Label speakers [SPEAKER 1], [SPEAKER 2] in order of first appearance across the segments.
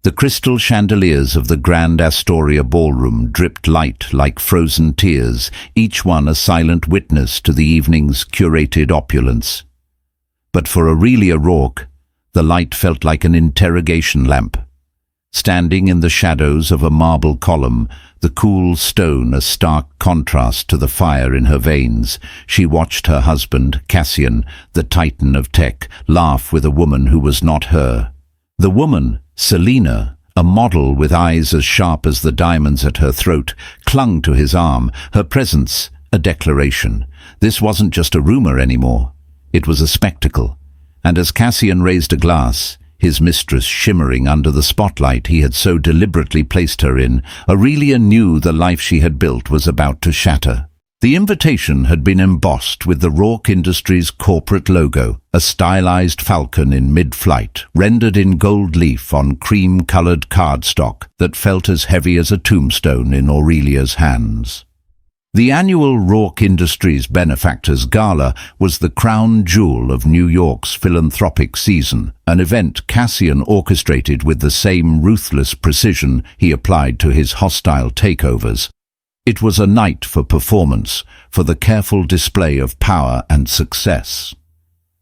[SPEAKER 1] The crystal chandeliers of the grand Astoria ballroom dripped light like frozen tears, each one a silent witness to the evening's curated opulence. But for Aurelia Rourke, the light felt like an interrogation lamp. Standing in the shadows of a marble column, the cool stone a stark contrast to the fire in her veins, she watched her husband, Cassian, the titan of tech, laugh with a woman who was not her. The woman, Selena, a model with eyes as sharp as the diamonds at her throat, clung to his arm, her presence a declaration. This wasn't just a rumor anymore. It was a spectacle. And as Cassian raised a glass, his mistress shimmering under the spotlight he had so deliberately placed her in, Aurelia knew the life she had built was about to shatter. The invitation had been embossed with the Rourke Industries corporate logo, a stylized falcon in mid-flight, rendered in gold leaf on cream-colored cardstock that felt as heavy as a tombstone in Aurelia's hands. The annual Rourke Industries Benefactors Gala was the crown jewel of New York's philanthropic season, an event Cassian orchestrated with the same ruthless precision he applied to his hostile takeovers. It was a night for performance, for the careful display of power and success.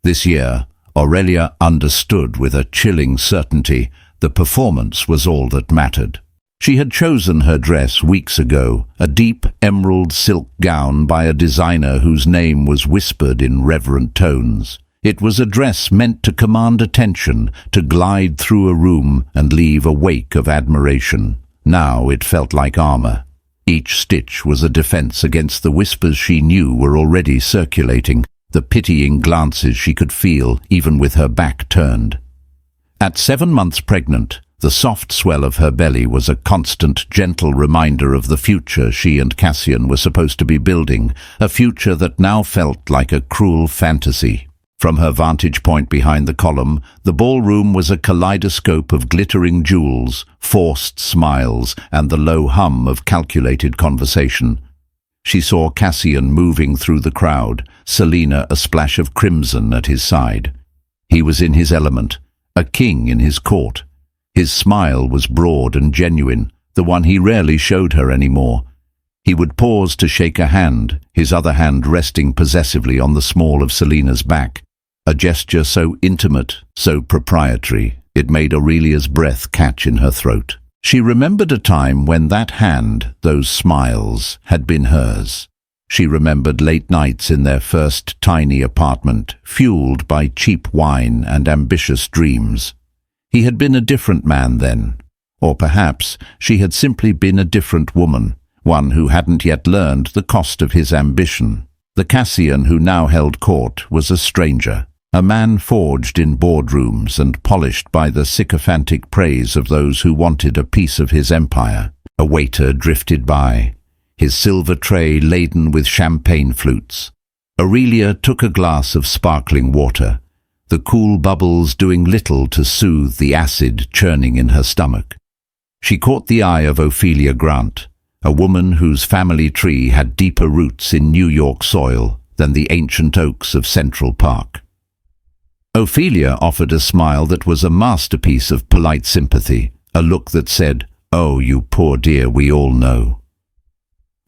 [SPEAKER 1] This year, Aurelia understood with a chilling certainty the performance was all that mattered. She had chosen her dress weeks ago, a deep emerald silk gown by a designer whose name was whispered in reverent tones. It was a dress meant to command attention, to glide through a room and leave a wake of admiration. Now it felt like armor. Each stitch was a defense against the whispers she knew were already circulating, the pitying glances she could feel even with her back turned. At 7 months pregnant, the soft swell of her belly was a constant, gentle reminder of the future she and Cassian were supposed to be building, a future that now felt like a cruel fantasy. From her vantage point behind the column, the ballroom was a kaleidoscope of glittering jewels, forced smiles, and the low hum of calculated conversation. She saw Cassian moving through the crowd, Selena a splash of crimson at his side. He was in his element, a king in his court. His smile was broad and genuine, the one he rarely showed her anymore. He would pause to shake a hand, his other hand resting possessively on the small of Selena's back. A gesture so intimate, so proprietary, it made Aurelia's breath catch in her throat. She remembered a time when that hand, those smiles, had been hers. She remembered late nights in their first tiny apartment, fueled by cheap wine and ambitious dreams. He had been a different man then. Or perhaps she had simply been a different woman, one who hadn't yet learned the cost of his ambition. The Cassian who now held court was a stranger. A man forged in boardrooms and polished by the sycophantic praise of those who wanted a piece of his empire. A waiter drifted by, his silver tray laden with champagne flutes. Aurelia took a glass of sparkling water, the cool bubbles doing little to soothe the acid churning in her stomach. She caught the eye of Ophelia Grant, a woman whose family tree had deeper roots in New York soil than the ancient oaks of Central Park. Ophelia offered a smile that was a masterpiece of polite sympathy, a look that said, "Oh, you poor dear, we all know."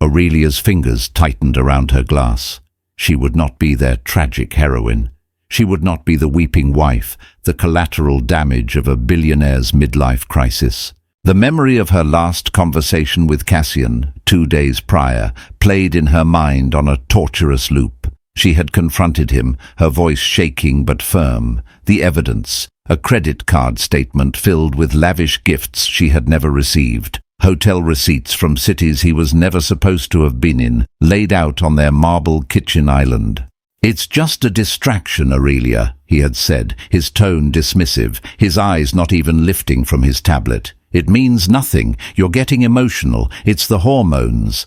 [SPEAKER 1] Aurelia's fingers tightened around her glass. She would not be their tragic heroine. She would not be the weeping wife, the collateral damage of a billionaire's midlife crisis. The memory of her last conversation with Cassian, 2 days prior, played in her mind on a torturous loop. She had confronted him, her voice shaking but firm. The evidence, a credit card statement filled with lavish gifts she had never received. Hotel receipts from cities he was never supposed to have been in, laid out on their marble kitchen island. "It's just a distraction, Aurelia," he had said, his tone dismissive, his eyes not even lifting from his tablet. "It means nothing. You're getting emotional. It's the hormones."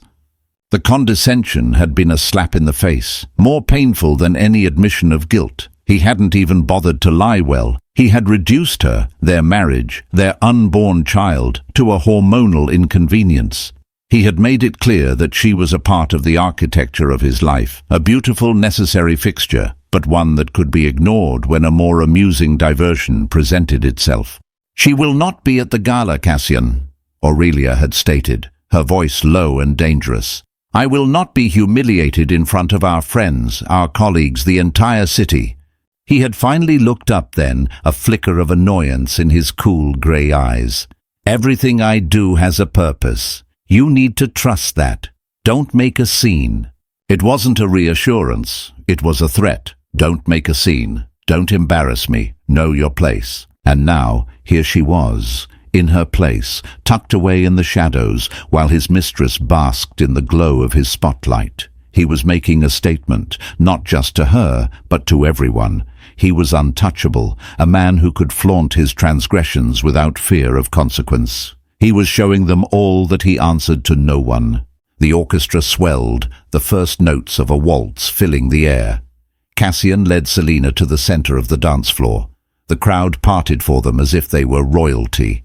[SPEAKER 1] The condescension had been a slap in the face, more painful than any admission of guilt. He hadn't even bothered to lie well. He had reduced her, their marriage, their unborn child, to a hormonal inconvenience. He had made it clear that she was a part of the architecture of his life, a beautiful, necessary fixture, but one that could be ignored when a more amusing diversion presented itself. "She will not be at the gala, Cassian," Aurelia had stated, her voice low and dangerous. "I will not be humiliated in front of our friends, our colleagues, the entire city." He had finally looked up then, a flicker of annoyance in his cool grey eyes. "Everything I do has a purpose. You need to trust that. Don't make a scene." It wasn't a reassurance, it was a threat. Don't make a scene. Don't embarrass me. Know your place. And now, here she was, in her place, tucked away in the shadows, while his mistress basked in the glow of his spotlight. He was making a statement, not just to her, but to everyone. He was untouchable, a man who could flaunt his transgressions without fear of consequence. He was showing them all that he answered to no one. The orchestra swelled, the first notes of a waltz filling the air. Cassian led Selina to the center of the dance floor. The crowd parted for them as if they were royalty.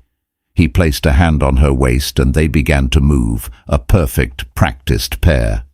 [SPEAKER 1] He placed a hand on her waist and they began to move, a perfect, practiced pair.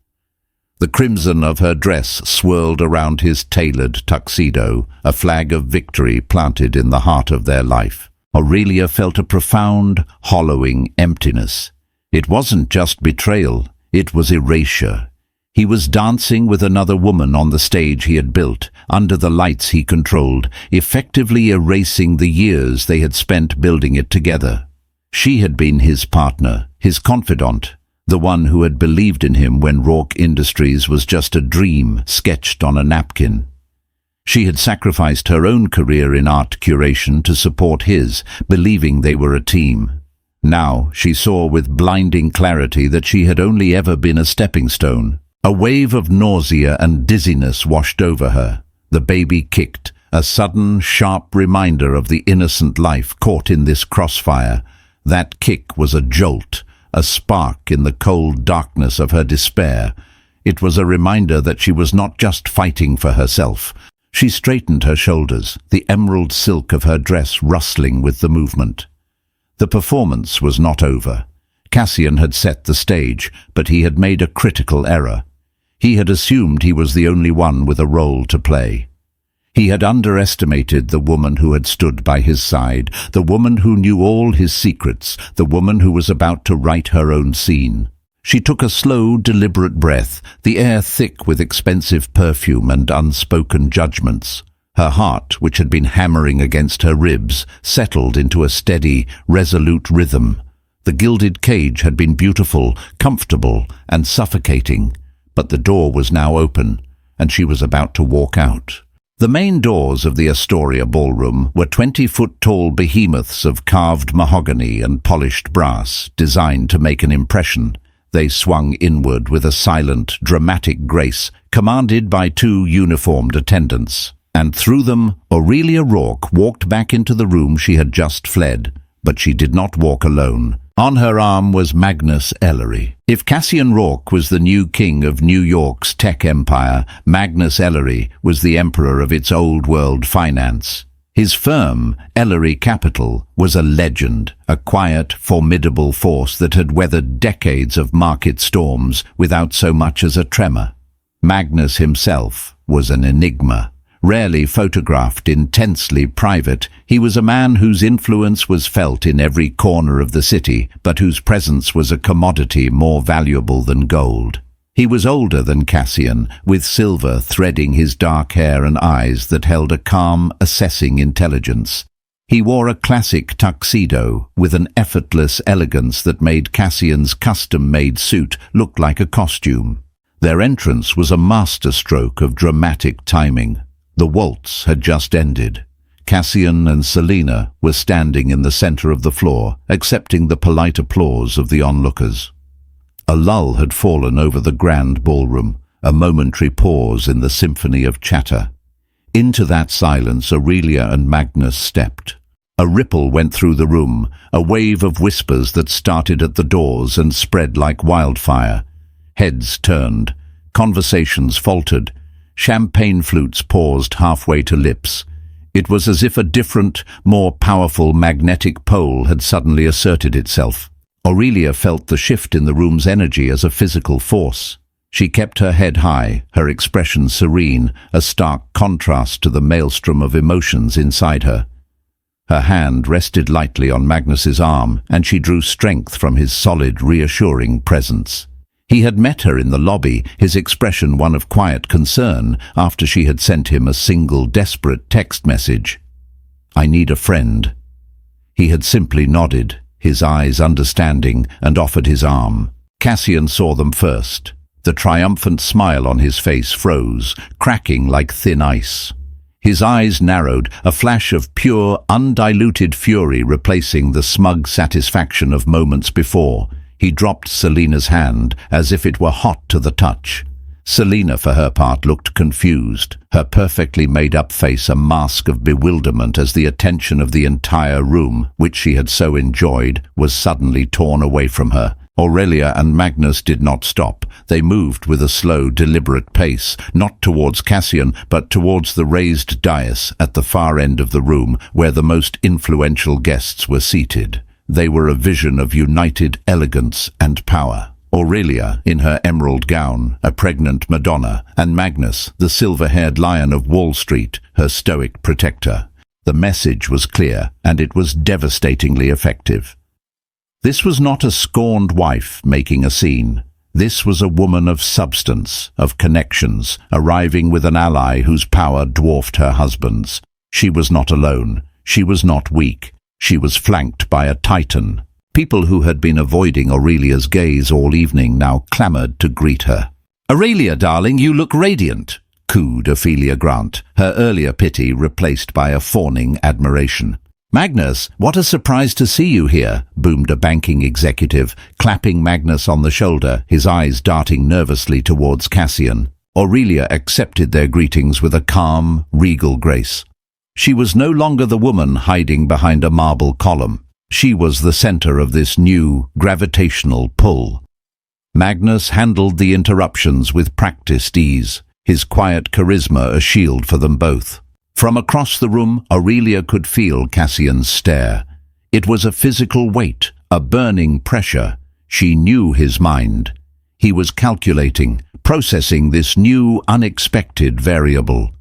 [SPEAKER 1] The crimson of her dress swirled around his tailored tuxedo, a flag of victory planted in the heart of their life. Aurelia felt a profound, hollowing emptiness. It wasn't just betrayal, it was erasure. He was dancing with another woman on the stage he had built, under the lights he controlled, effectively erasing the years they had spent building it together. She had been his partner, his confidant, the one who had believed in him when Rourke Industries was just a dream sketched on a napkin. She had sacrificed her own career in art curation to support his, believing they were a team. Now she saw with blinding clarity that she had only ever been a stepping stone. A wave of nausea and dizziness washed over her. The baby kicked, a sudden, sharp reminder of the innocent life caught in this crossfire. That kick was a jolt, a spark in the cold darkness of her despair. It was a reminder that she was not just fighting for herself. She straightened her shoulders, the emerald silk of her dress rustling with the movement. The performance was not over. Cassian had set the stage, but he had made a critical error. He had assumed he was the only one with a role to play. He had underestimated the woman who had stood by his side, the woman who knew all his secrets, the woman who was about to write her own scene. She took a slow, deliberate breath, the air thick with expensive perfume and unspoken judgments. Her heart, which had been hammering against her ribs, settled into a steady, resolute rhythm. The gilded cage had been beautiful, comfortable, and suffocating, but the door was now open, and she was about to walk out. The main doors of the Astoria ballroom were 20-foot-tall behemoths of carved mahogany and polished brass, designed to make an impression. They swung inward with a silent, dramatic grace, commanded by two uniformed attendants. And through them, Aurelia Rourke walked back into the room she had just fled. But she did not walk alone. On her arm was Magnus Ellery. If Cassian Rourke was the new king of New York's tech empire, Magnus Ellery was the emperor of its old-world finance. His firm, Ellery Capital, was a legend, a quiet, formidable force that had weathered decades of market storms without so much as a tremor. Magnus himself was an enigma. Rarely photographed, intensely private, he was a man whose influence was felt in every corner of the city, but whose presence was a commodity more valuable than gold. He was older than Cassian, with silver threading his dark hair and eyes that held a calm, assessing intelligence. He wore a classic tuxedo, with an effortless elegance that made Cassian's custom-made suit look like a costume. Their entrance was a masterstroke of dramatic timing. The waltz had just ended. Cassian and Selina were standing in the center of the floor, accepting the polite applause of the onlookers. A lull had fallen over the grand ballroom, a momentary pause in the symphony of chatter. Into that silence Aurelia and Magnus stepped. A ripple went through the room, a wave of whispers that started at the doors and spread like wildfire. Heads turned, conversations faltered, champagne flutes paused halfway to lips. It was as if a different, more powerful magnetic pole had suddenly asserted itself. Aurelia felt the shift in the room's energy as a physical force. She kept her head high, her expression serene, a stark contrast to the maelstrom of emotions inside her. Her hand rested lightly on Magnus's arm, and she drew strength from his solid, reassuring presence. He had met her in the lobby, his expression one of quiet concern, after she had sent him a single desperate text message. "I need a friend." He had simply nodded, his eyes understanding, and offered his arm. Cassian saw them first. The triumphant smile on his face froze, cracking like thin ice. His eyes narrowed, a flash of pure, undiluted fury replacing the smug satisfaction of moments before. He dropped Selina's hand, as if it were hot to the touch. Selina, for her part, looked confused, her perfectly made-up face a mask of bewilderment as the attention of the entire room, which she had so enjoyed, was suddenly torn away from her. Aurelia and Magnus did not stop. They moved with a slow, deliberate pace, not towards Cassian, but towards the raised dais at the far end of the room, where the most influential guests were seated. They were a vision of united elegance and power. Aurelia, in her emerald gown, a pregnant Madonna, and Magnus, the silver-haired lion of Wall Street, her stoic protector. The message was clear, and it was devastatingly effective. This was not a scorned wife making a scene. This was a woman of substance, of connections, arriving with an ally whose power dwarfed her husband's. She was not alone. She was not weak. She was flanked by a titan. People who had been avoiding Aurelia's gaze all evening now clamored to greet her. "Aurelia, darling, you look radiant," cooed Ophelia Grant, her earlier pity replaced by a fawning admiration. "Magnus, what a surprise to see you here," boomed a banking executive, clapping Magnus on the shoulder, his eyes darting nervously towards Cassian. Aurelia accepted their greetings with a calm, regal grace. She was no longer the woman hiding behind a marble column. She was the center of this new, gravitational pull. Magnus handled the interruptions with practiced ease, his quiet charisma a shield for them both. From across the room, Aurelia could feel Cassian's stare. It was a physical weight, a burning pressure. She knew his mind. He was calculating, processing this new, unexpected variable.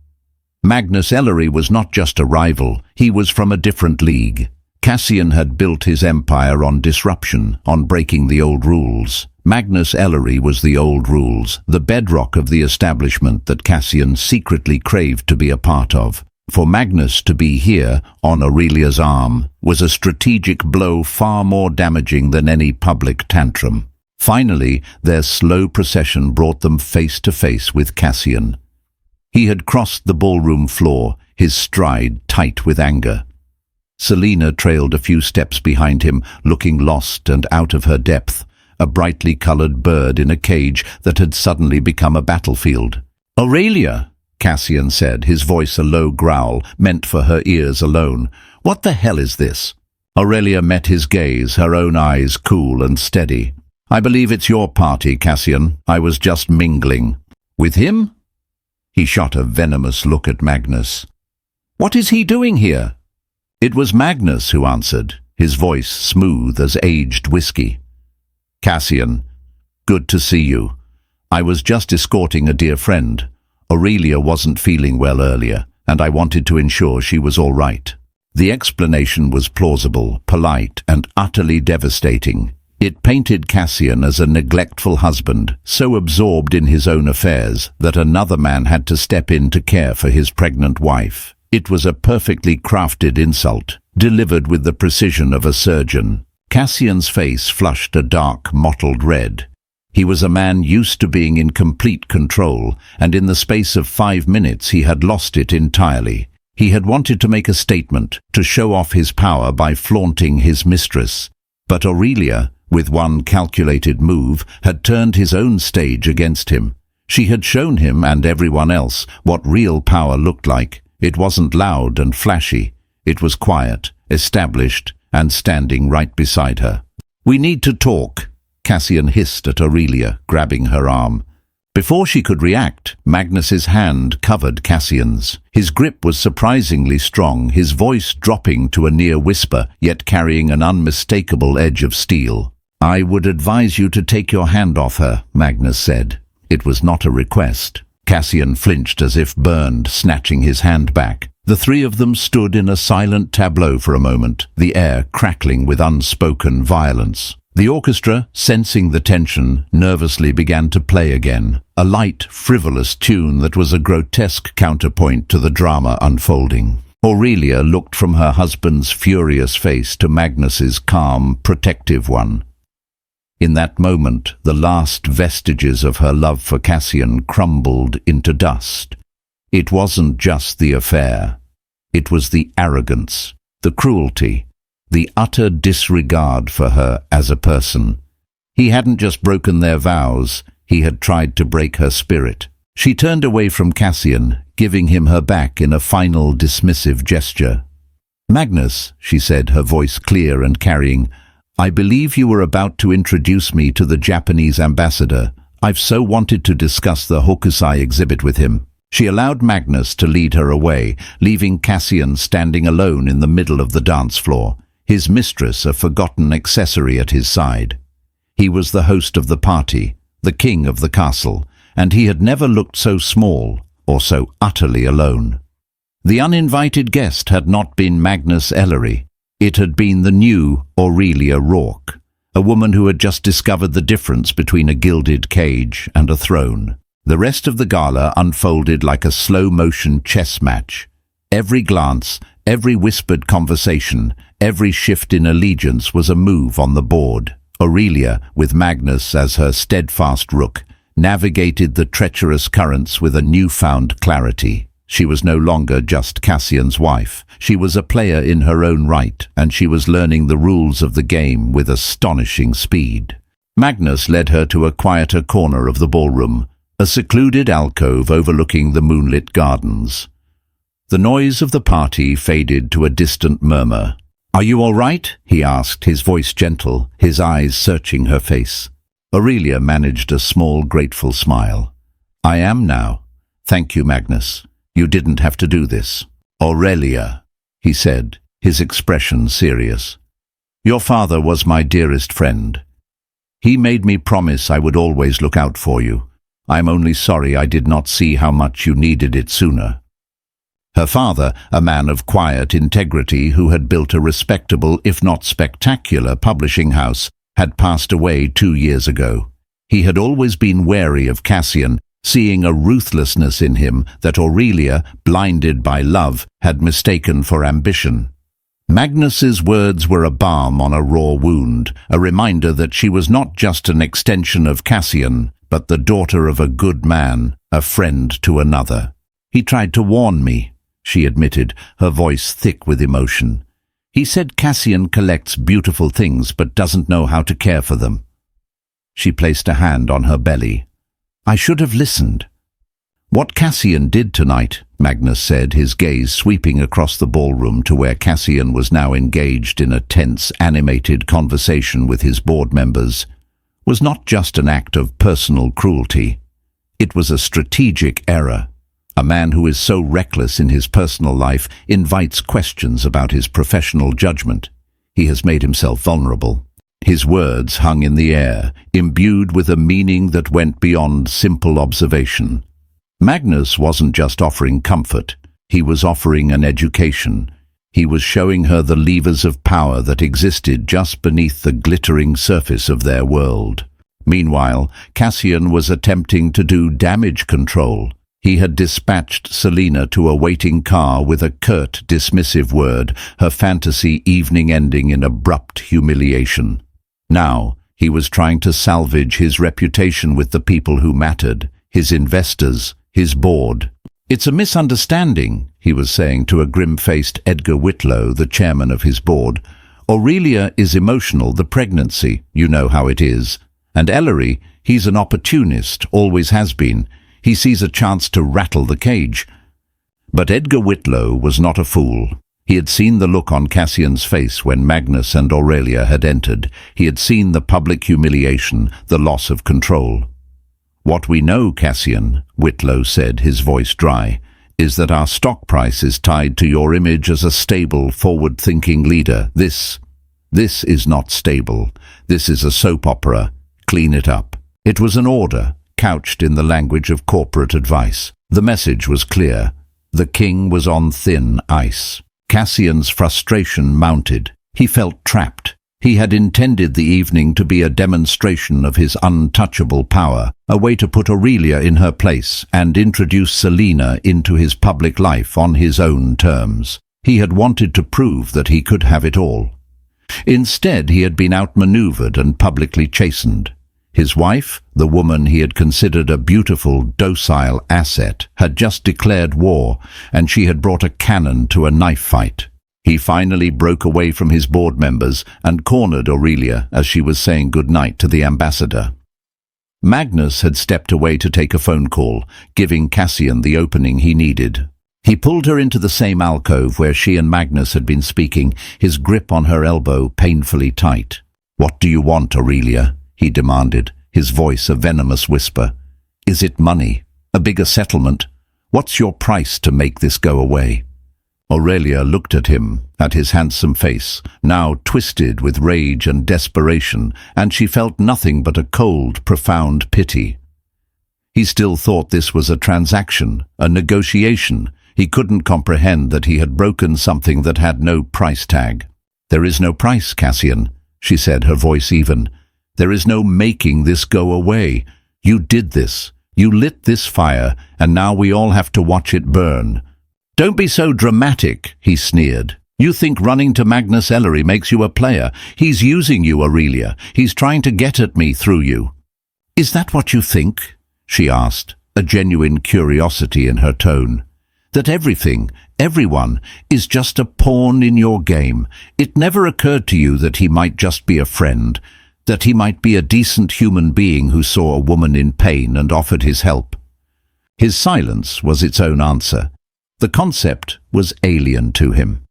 [SPEAKER 1] Magnus Ellery was not just a rival, he was from a different league. Cassian had built his empire on disruption, on breaking the old rules. Magnus Ellery was the old rules, the bedrock of the establishment that Cassian secretly craved to be a part of. For Magnus to be here, on Aurelia's arm, was a strategic blow far more damaging than any public tantrum. Finally, their slow procession brought them face to face with Cassian. He had crossed the ballroom floor, his stride tight with anger. Selina trailed a few steps behind him, looking lost and out of her depth, a brightly colored bird in a cage that had suddenly become a battlefield. "Aurelia," Cassian said, his voice a low growl, meant for her ears alone. "What the hell is this?" Aurelia met his gaze, her own eyes cool and steady. "I believe it's your party, Cassian. I was just mingling." "With him?" He shot a venomous look at Magnus. "What is he doing here?" It was Magnus who answered, his voice smooth as aged whiskey. "Cassian, good to see you. I was just escorting a dear friend. Aurelia wasn't feeling well earlier, and I wanted to ensure she was all right." The explanation was plausible, polite, and utterly devastating. It painted Cassian as a neglectful husband, so absorbed in his own affairs that another man had to step in to care for his pregnant wife. It was a perfectly crafted insult, delivered with the precision of a surgeon. Cassian's face flushed a dark, mottled red. He was a man used to being in complete control, and in the space of 5 minutes he had lost it entirely. He had wanted to make a statement, to show off his power by flaunting his mistress. But Aurelia, with one calculated move, had turned his own stage against him. She had shown him and everyone else what real power looked like. It wasn't loud and flashy. It was quiet, established, and standing right beside her. "We need to talk," Cassian hissed at Aurelia, grabbing her arm. Before she could react, Magnus's hand covered Cassian's. His grip was surprisingly strong, his voice dropping to a near whisper, yet carrying an unmistakable edge of steel. "I would advise you to take your hand off her," Magnus said. It was not a request. Cassian flinched as if burned, snatching his hand back. The three of them stood in a silent tableau for a moment, the air crackling with unspoken violence. The orchestra, sensing the tension, nervously began to play again, a light, frivolous tune that was a grotesque counterpoint to the drama unfolding. Aurelia looked from her husband's furious face to Magnus's calm, protective one. In that moment, the last vestiges of her love for Cassian crumbled into dust. It wasn't just the affair. It was the arrogance, the cruelty, the utter disregard for her as a person. He hadn't just broken their vows, he had tried to break her spirit. She turned away from Cassian, giving him her back in a final dismissive gesture. "Magnus," she said, her voice clear and carrying, "I believe you were about to introduce me to the Japanese ambassador. I've so wanted to discuss the Hokusai exhibit with him." She allowed Magnus to lead her away, leaving Cassian standing alone in the middle of the dance floor, his mistress a forgotten accessory at his side. He was the host of the party, the king of the castle, and he had never looked so small or so utterly alone. The uninvited guest had not been Magnus Ellery. It had been the new Aurelia Rourke, a woman who had just discovered the difference between a gilded cage and a throne. The rest of the gala unfolded like a slow-motion chess match. Every glance, every whispered conversation, every shift in allegiance was a move on the board. Aurelia, with Magnus as her steadfast rook, navigated the treacherous currents with a newfound clarity. She was no longer just Cassian's wife. She was a player in her own right, and she was learning the rules of the game with astonishing speed. Magnus led her to a quieter corner of the ballroom, a secluded alcove overlooking the moonlit gardens. The noise of the party faded to a distant murmur. "Are you all right?" he asked, his voice gentle, his eyes searching her face. Aurelia managed a small, grateful smile. "I am now. Thank you, Magnus. You didn't have to do this." "Aurelia," he said, his expression serious. "Your father was my dearest friend. He made me promise I would always look out for you. I'm only sorry I did not see how much you needed it sooner." Her father, a man of quiet integrity who had built a respectable, if not spectacular, publishing house, had passed away 2 years ago. He had always been wary of Cassian, seeing a ruthlessness in him that Aurelia, blinded by love, had mistaken for ambition. Magnus's words were a balm on a raw wound, a reminder that she was not just an extension of Cassian, but the daughter of a good man, a friend to another. "He tried to warn me," she admitted, her voice thick with emotion. "He said Cassian collects beautiful things but doesn't know how to care for them." She placed a hand on her belly. "I should have listened." "What Cassian did tonight," Magnus said, his gaze sweeping across the ballroom to where Cassian was now engaged in a tense, animated conversation with his board members, was not just an act of personal cruelty. It was a strategic error. A man who is so reckless in his personal life invites questions about his professional judgment. He has made himself vulnerable. His words hung in the air, imbued with a meaning that went beyond simple observation. Magnus wasn't just offering comfort, he was offering an education. He was showing her the levers of power that existed just beneath the glittering surface of their world. Meanwhile, Cassian was attempting to do damage control. He had dispatched Selena to a waiting car with a curt, dismissive word, her fantasy evening ending in abrupt humiliation. Now, he was trying to salvage his reputation with the people who mattered, his investors, his board. "It's a misunderstanding," he was saying to a grim-faced Edgar Whitlow, the chairman of his board. "Aurelia is emotional, the pregnancy, you know how it is. And Ellery, he's an opportunist, always has been. He sees a chance to rattle the cage." But Edgar Whitlow was not a fool. He had seen the look on Cassian's face when Magnus and Aurelia had entered. He had seen the public humiliation, the loss of control. "What we know, Cassian," Whitlow said, his voice dry, "is that our stock price is tied to your image as a stable, forward-thinking leader. This is not stable. This is a soap opera. Clean it up." It was an order, couched in the language of corporate advice. The message was clear. The king was on thin ice. Cassian's frustration mounted. He felt trapped. He had intended the evening to be a demonstration of his untouchable power, a way to put Aurelia in her place and introduce Selena into his public life on his own terms. He had wanted to prove that he could have it all. Instead, he had been outmaneuvered and publicly chastened. His wife, the woman he had considered a beautiful, docile asset, had just declared war, and she had brought a cannon to a knife fight. He finally broke away from his board members and cornered Aurelia as she was saying goodnight to the ambassador. Magnus had stepped away to take a phone call, giving Cassian the opening he needed. He pulled her into the same alcove where she and Magnus had been speaking, his grip on her elbow painfully tight. "What do you want, Aurelia?" he demanded, his voice a venomous whisper. "Is it money? A bigger settlement? What's your price to make this go away?" Aurelia looked at him, at his handsome face, now twisted with rage and desperation, and she felt nothing but a cold, profound pity. He still thought this was a transaction, a negotiation. He couldn't comprehend that he had broken something that had no price tag. "There is no price, Cassian," she said, her voice even. "There is no making this go away. You did this. You lit this fire, and now we all have to watch it burn." "Don't be so dramatic," he sneered. "You think running to Magnus Ellery makes you a player. He's using you, Aurelia. He's trying to get at me through you." "Is that what you think?" she asked, a genuine curiosity in her tone. "That everything, everyone, is just a pawn in your game? It never occurred to you that he might just be a friend, that he might be a decent human being who saw a woman in pain and offered his help?" His silence was its own answer. The concept was alien to him.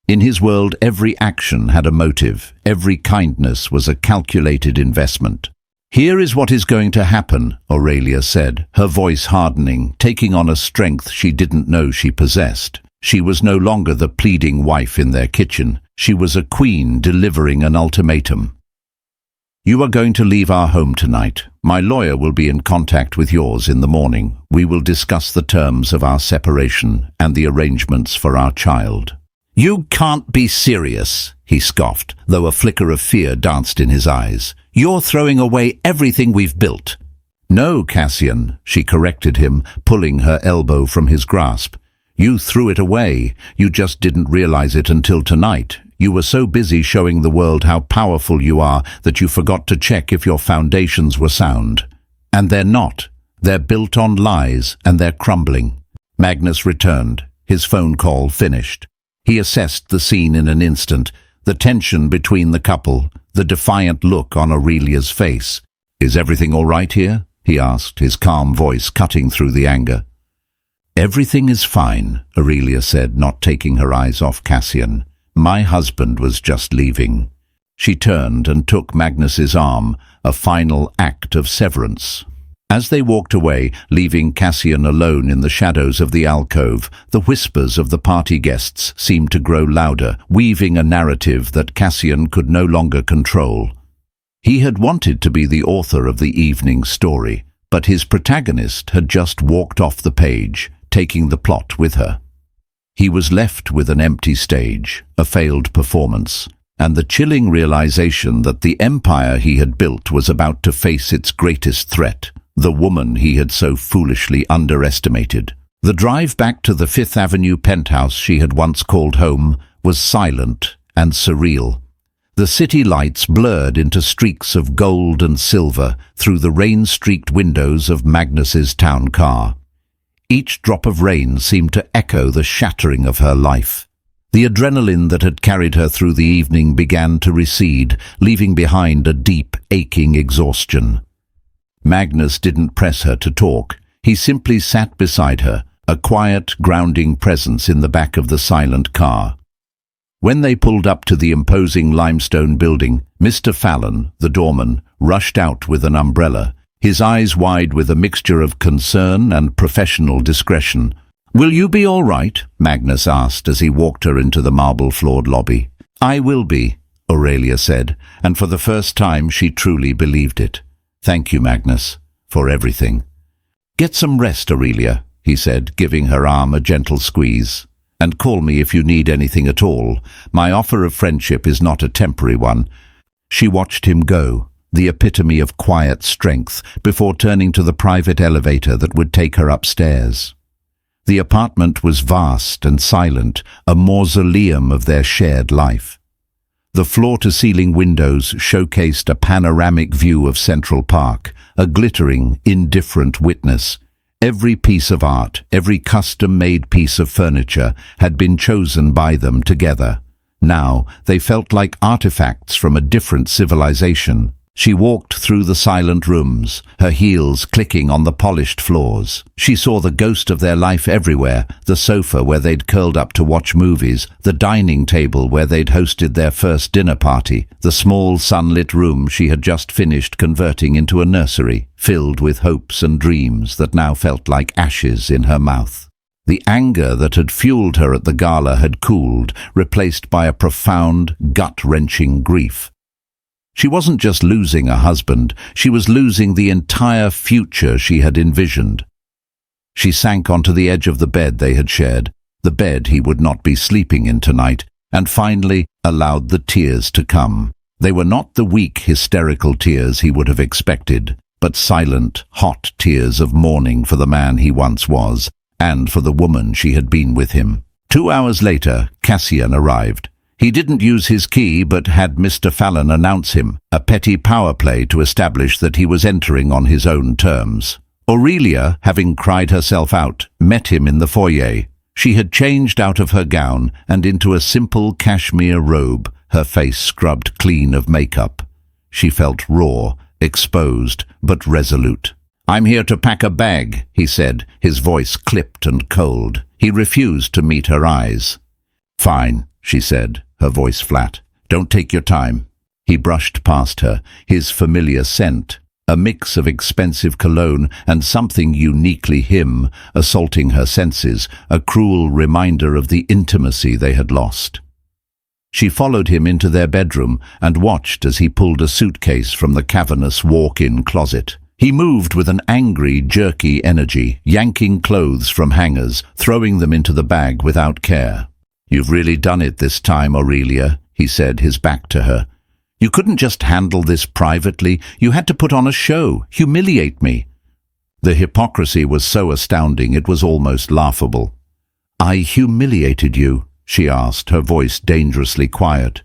[SPEAKER 1] In his world, every action had a motive. Every kindness was a calculated investment. "Here is what is going to happen," Aurelia said, her voice hardening, taking on a strength she didn't know she possessed. She was no longer the pleading wife in their kitchen. She was a queen delivering an ultimatum. "You are going to leave our home tonight. My lawyer will be in contact with yours in the morning. We will discuss the terms of our separation and the arrangements for our child." "You can't be serious," he scoffed, though a flicker of fear danced in his eyes. "You're throwing away everything we've built." "No, Cassian," she corrected him, pulling her elbow from his grasp. "You threw it away. You just didn't realize it until tonight. You were so busy showing the world how powerful you are that you forgot to check if your foundations were sound. And they're not. They're built on lies, and they're crumbling." Magnus returned, his phone call finished. He assessed the scene in an instant, the tension between the couple, the defiant look on Aurelia's face. "Is everything all right here?" he asked, his calm voice cutting through the anger. "Everything is fine," Aurelia said, not taking her eyes off Cassian. "My husband was just leaving." She turned and took Magnus's arm, a final act of severance. As they walked away, leaving Cassian alone in the shadows of the alcove, the whispers of the party guests seemed to grow louder, weaving a narrative that Cassian could no longer control. He had wanted to be the author of the evening's story, but his protagonist had just walked off the page, taking the plot with her. He was left with an empty stage, a failed performance, and the chilling realization that the empire he had built was about to face its greatest threat, the woman he had so foolishly underestimated. The drive back to the Fifth Avenue penthouse she had once called home was silent and surreal. The city lights blurred into streaks of gold and silver through the rain-streaked windows of Magnus's town car. Each drop of rain seemed to echo the shattering of her life. The adrenaline that had carried her through the evening began to recede, leaving behind a deep, aching exhaustion. Magnus didn't press her to talk. He simply sat beside her, a quiet, grounding presence in the back of the silent car. When they pulled up to the imposing limestone building, Mr. Fallon, the doorman, rushed out with an umbrella, his eyes wide with a mixture of concern and professional discretion. "Will you be all right?" Magnus asked as he walked her into the marble-floored lobby. "I will be," Aurelia said, and for the first time she truly believed it. "Thank you, Magnus, for everything." "Get some rest, Aurelia," he said, giving her arm a gentle squeeze. "And call me if you need anything at all. My offer of friendship is not a temporary one." She watched him go, the epitome of quiet strength, before turning to the private elevator that would take her upstairs. The apartment was vast and silent, a mausoleum of their shared life. The floor-to-ceiling windows showcased a panoramic view of Central Park, a glittering, indifferent witness. Every piece of art, every custom-made piece of furniture had been chosen by them together. Now they felt like artifacts from a different civilization. She walked through the silent rooms, her heels clicking on the polished floors. She saw the ghost of their life everywhere, the sofa where they'd curled up to watch movies, the dining table where they'd hosted their first dinner party, the small sunlit room she had just finished converting into a nursery, filled with hopes and dreams that now felt like ashes in her mouth. The anger that had fueled her at the gala had cooled, replaced by a profound, gut-wrenching grief. She wasn't just losing a husband, she was losing the entire future she had envisioned. She sank onto the edge of the bed they had shared, the bed he would not be sleeping in tonight, and finally allowed the tears to come. They were not the weak, hysterical tears he would have expected, but silent, hot tears of mourning for the man he once was, and for the woman she had been with him. 2 hours later, Cassian arrived. He didn't use his key but had Mr. Fallon announce him, a petty power play to establish that he was entering on his own terms. Aurelia, having cried herself out, met him in the foyer. She had changed out of her gown and into a simple cashmere robe, her face scrubbed clean of makeup. She felt raw, exposed, but resolute. "I'm here to pack a bag," he said, his voice clipped and cold. He refused to meet her eyes. "Fine," she said, her voice flat. "Don't take your time." He brushed past her, his familiar scent, a mix of expensive cologne and something uniquely him, assaulting her senses, a cruel reminder of the intimacy they had lost. She followed him into their bedroom and watched as he pulled a suitcase from the cavernous walk-in closet. He moved with an angry, jerky energy, yanking clothes from hangers, throwing them into the bag without care. "You've really done it this time, Aurelia," he said, his back to her. "You couldn't just handle this privately. You had to put on a show, humiliate me." The hypocrisy was so astounding it was almost laughable. "I humiliated you?" she asked, her voice dangerously quiet.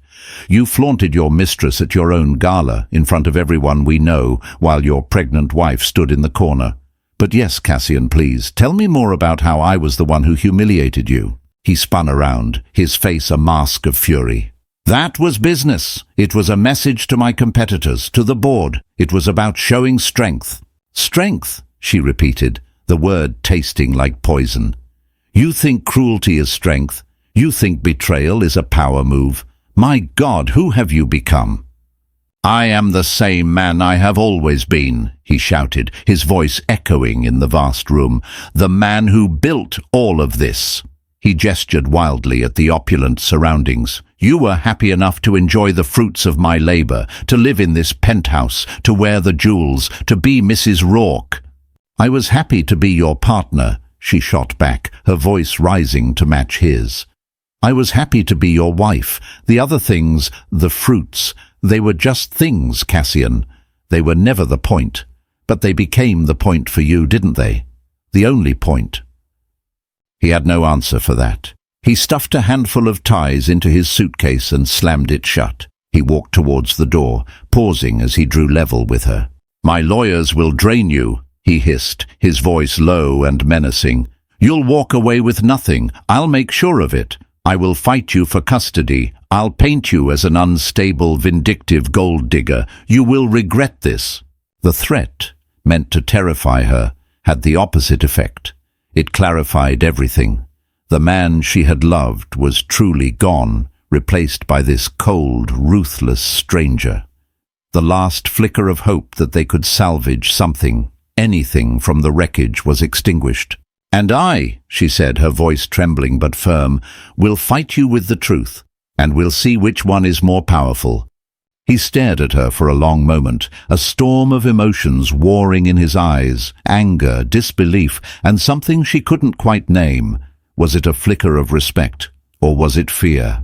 [SPEAKER 1] "You flaunted your mistress at your own gala, in front of everyone we know, while your pregnant wife stood in the corner. But yes, Cassian, please, tell me more about how I was the one who humiliated you." He spun around, his face a mask of fury. "That was business. It was a message to my competitors, to the board. It was about showing strength." "Strength," she repeated, the word tasting like poison. "You think cruelty is strength? You think betrayal is a power move? My God, who have you become?" "I am the same man I have always been," he shouted, his voice echoing in the vast room. "The man who built all of this." He gestured wildly at the opulent surroundings. "You were happy enough to enjoy the fruits of my labor, to live in this penthouse, to wear the jewels, to be Mrs. Rourke." "I was happy to be your partner," she shot back, her voice rising to match his. "I was happy to be your wife. The other things, the fruits, they were just things, Cassian. They were never the point. But they became the point for you, didn't they? The only point." He had no answer for that. He stuffed a handful of ties into his suitcase and slammed it shut. He walked towards the door, pausing as he drew level with her. "My lawyers will drain you," he hissed, his voice low and menacing. "You'll walk away with nothing. I'll make sure of it. I will fight you for custody. I'll paint you as an unstable, vindictive gold digger. You will regret this." The threat, meant to terrify her, had the opposite effect. It clarified everything. The man she had loved was truly gone, replaced by this cold, ruthless stranger. The last flicker of hope that they could salvage something, anything from the wreckage was extinguished. "And I," she said, her voice trembling but firm, "will fight you with the truth, and we'll see which one is more powerful." He stared at her for a long moment, a storm of emotions warring in his eyes, anger, disbelief, and something she couldn't quite name. Was it a flicker of respect, or was it fear?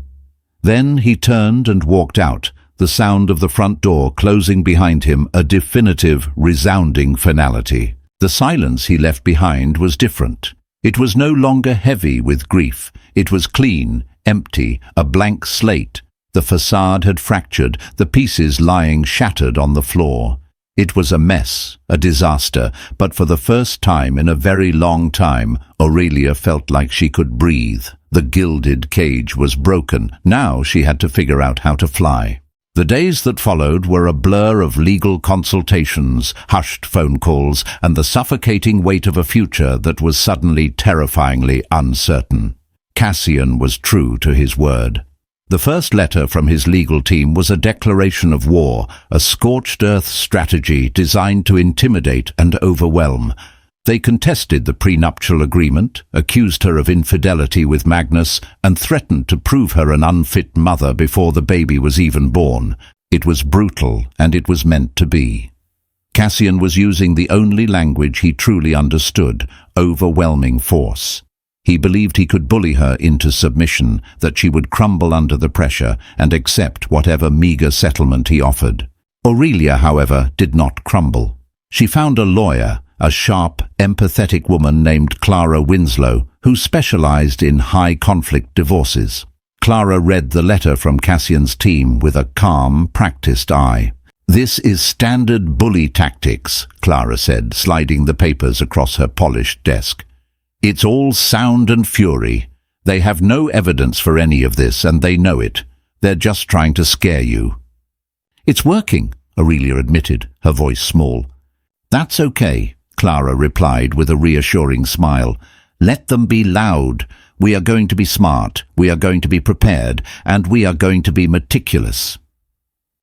[SPEAKER 1] Then he turned and walked out, the sound of the front door closing behind him a definitive, resounding finality. The silence he left behind was different. It was no longer heavy with grief. It was clean, empty, a blank slate. The facade had fractured, the pieces lying shattered on the floor. It was a mess, a disaster, but for the first time in a very long time, Aurelia felt like she could breathe. The gilded cage was broken. Now she had to figure out how to fly. The days that followed were a blur of legal consultations, hushed phone calls, and the suffocating weight of a future that was suddenly terrifyingly uncertain. Cassian was true to his word. The first letter from his legal team was a declaration of war, a scorched earth strategy designed to intimidate and overwhelm. They contested the prenuptial agreement, accused her of infidelity with Magnus, and threatened to prove her an unfit mother before the baby was even born. It was brutal, and it was meant to be. Cassian was using the only language he truly understood, overwhelming force. He believed he could bully her into submission, that she would crumble under the pressure and accept whatever meager settlement he offered. Aurelia, however, did not crumble. She found a lawyer, a sharp, empathetic woman named Clara Winslow, who specialized in high-conflict divorces. Clara read the letter from Cassian's team with a calm, practiced eye. "This is standard bully tactics," Clara said, sliding the papers across her polished desk. "It's all sound and fury. They have no evidence for any of this, and they know it. They're just trying to scare you." "It's working," Aurelia admitted, her voice small. "That's okay," Clara replied with a reassuring smile. "Let them be loud. We are going to be smart, we are going to be prepared, and we are going to be meticulous."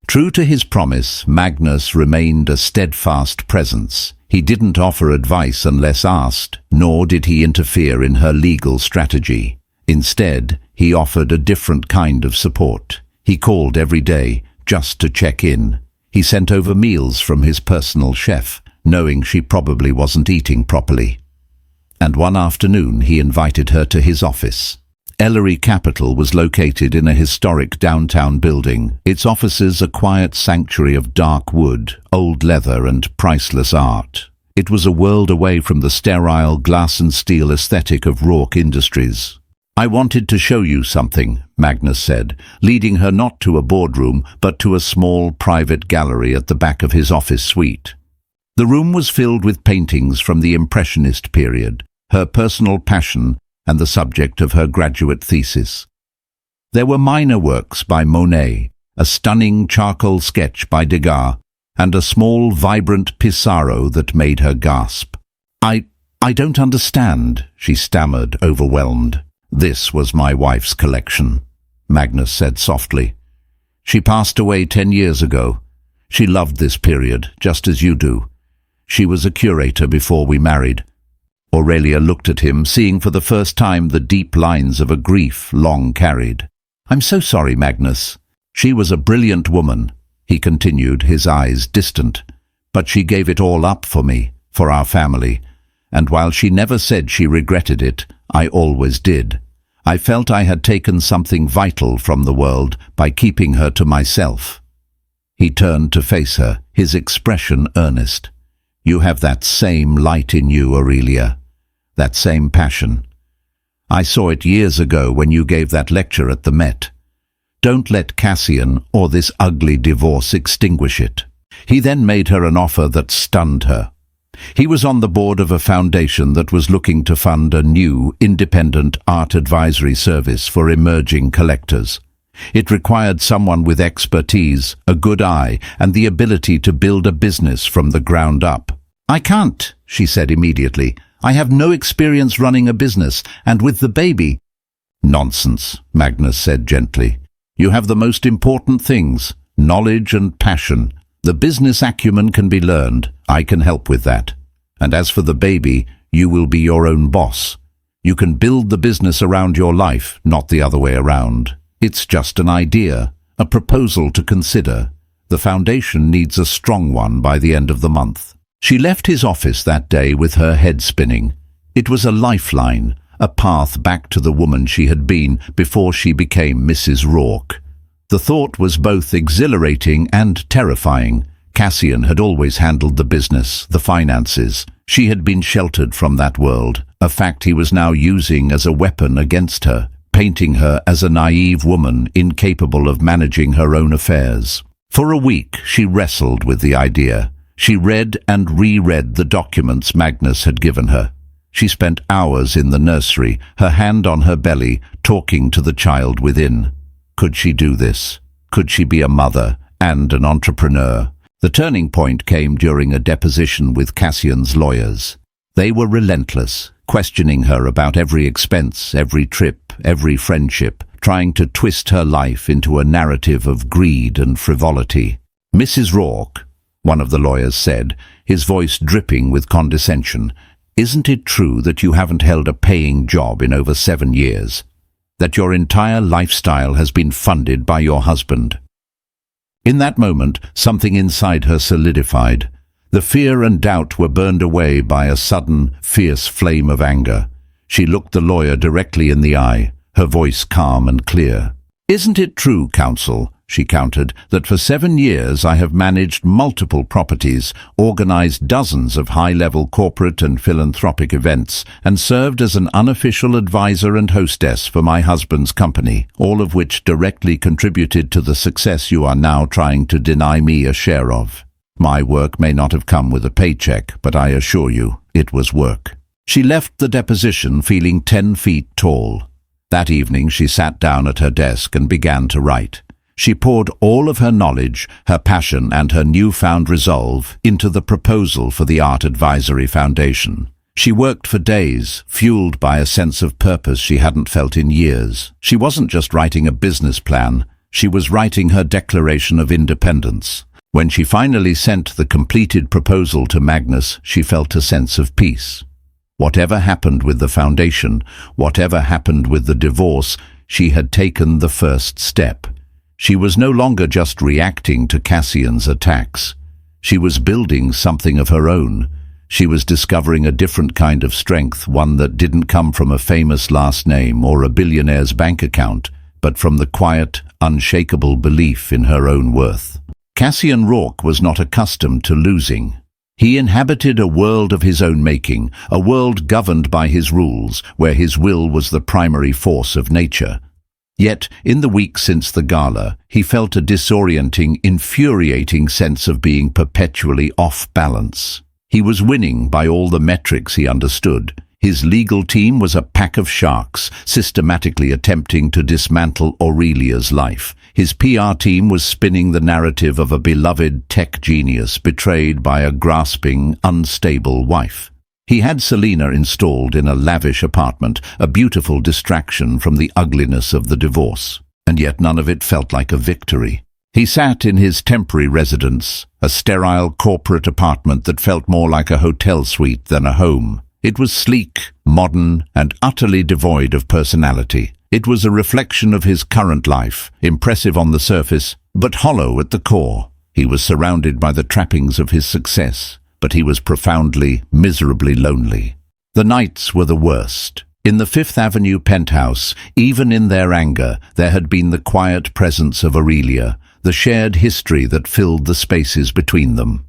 [SPEAKER 1] True to his promise, Magnus remained a steadfast presence. He didn't offer advice unless asked, nor did he interfere in her legal strategy. Instead, he offered a different kind of support. He called every day, just to check in. He sent over meals from his personal chef, knowing she probably wasn't eating properly. And one afternoon he invited her to his office. Ellery Capital was located in a historic downtown building, its offices a quiet sanctuary of dark wood, old leather and priceless art. It was a world away from the sterile glass and steel aesthetic of Rourke Industries. "I wanted to show you something," Magnus said, leading her not to a boardroom but to a small private gallery at the back of his office suite. The room was filled with paintings from the Impressionist period, her personal passion and the subject of her graduate thesis. There were minor works by Monet, a stunning charcoal sketch by Degas, and a small, vibrant Pissarro that made her gasp. I don't understand," she stammered, overwhelmed. "This was my wife's collection," Magnus said softly. "She passed away 10 years ago. She loved this period, just as you do. She was a curator before we married." Aurelia looked at him, seeing for the first time the deep lines of a grief long carried. "I'm so sorry, Magnus. She was a brilliant woman," he continued, his eyes distant. "But she gave it all up for me, for our family. And while she never said she regretted it, I always did. I felt I had taken something vital from the world by keeping her to myself." He turned to face her, his expression earnest. "You have that same light in you, Aurelia. That same passion. I saw it years ago when you gave that lecture at the Met. Don't let Cassian or this ugly divorce extinguish it." He then made her an offer that stunned her. He was on the board of a foundation that was looking to fund a new, independent art advisory service for emerging collectors. It required someone with expertise, a good eye, and the ability to build a business from the ground up. "I can't," she said immediately. "I have no experience running a business, and with the baby—" "Nonsense," Magnus said gently. "You have the most important things, knowledge and passion. The business acumen can be learned. I can help with that. And as for the baby, you will be your own boss. You can build the business around your life, not the other way around. It's just an idea, a proposal to consider. The foundation needs a strong one by the end of the month." She left his office that day with her head spinning. It was a lifeline, a path back to the woman she had been before she became Mrs. Rourke. The thought was both exhilarating and terrifying. Cassian had always handled the business, the finances. She had been sheltered from that world, a fact he was now using as a weapon against her, painting her as a naive woman incapable of managing her own affairs. For a week she wrestled with the idea. She read and reread the documents Magnus had given her. She spent hours in the nursery, her hand on her belly, talking to the child within. Could she do this? Could she be a mother and an entrepreneur? The turning point came during a deposition with Cassian's lawyers. They were relentless, questioning her about every expense, every trip, every friendship, trying to twist her life into a narrative of greed and frivolity. "Mrs. Rourke," one of the lawyers said, his voice dripping with condescension, "isn't it true that you haven't held a paying job in over 7 years? That your entire lifestyle has been funded by your husband?" In that moment, something inside her solidified. The fear and doubt were burned away by a sudden, fierce flame of anger. She looked the lawyer directly in the eye, her voice calm and clear. "Isn't it true, counsel," she countered, "that for 7 years I have managed multiple properties, organized dozens of high-level corporate and philanthropic events, and served as an unofficial advisor and hostess for my husband's company, all of which directly contributed to the success you are now trying to deny me a share of? My work may not have come with a paycheck, but I assure you, it was work." She left the deposition feeling 10 feet tall. That evening she sat down at her desk and began to write. She poured all of her knowledge, her passion and her newfound resolve into the proposal for the Art Advisory Foundation. She worked for days, fueled by a sense of purpose she hadn't felt in years. She wasn't just writing a business plan, she was writing her Declaration of Independence. When she finally sent the completed proposal to Magnus, she felt a sense of peace. Whatever happened with the foundation, whatever happened with the divorce, she had taken the first step. She was no longer just reacting to Cassian's attacks. She was building something of her own. She was discovering a different kind of strength, one that didn't come from a famous last name or a billionaire's bank account, but from the quiet, unshakable belief in her own worth. Cassian Rourke was not accustomed to losing. He inhabited a world of his own making, a world governed by his rules, where his will was the primary force of nature. Yet, in the week since the gala, he felt a disorienting, infuriating sense of being perpetually off balance. He was winning by all the metrics he understood. His legal team was a pack of sharks, systematically attempting to dismantle Aurelia's life. His PR team was spinning the narrative of a beloved tech genius betrayed by a grasping, unstable wife. He had Selena installed in a lavish apartment, a beautiful distraction from the ugliness of the divorce. And yet none of it felt like a victory. He sat in his temporary residence, a sterile corporate apartment that felt more like a hotel suite than a home. It was sleek, modern, and utterly devoid of personality. It was a reflection of his current life, impressive on the surface, but hollow at the core. He was surrounded by the trappings of his success, but he was profoundly, miserably lonely. The nights were the worst. In the Fifth Avenue penthouse, even in their anger, there had been the quiet presence of Aurelia, the shared history that filled the spaces between them.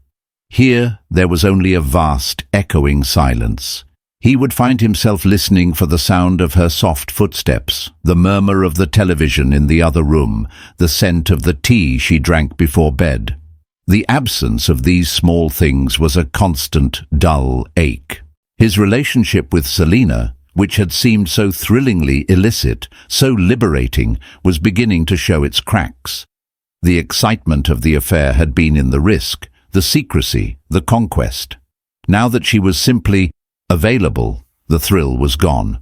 [SPEAKER 1] Here, there was only a vast, echoing silence. He would find himself listening for the sound of her soft footsteps, the murmur of the television in the other room, the scent of the tea she drank before bed. The absence of these small things was a constant, dull ache. His relationship with Selena, which had seemed so thrillingly illicit, so liberating, was beginning to show its cracks. The excitement of the affair had been in the risk, the secrecy, the conquest. Now that she was simply available, the thrill was gone.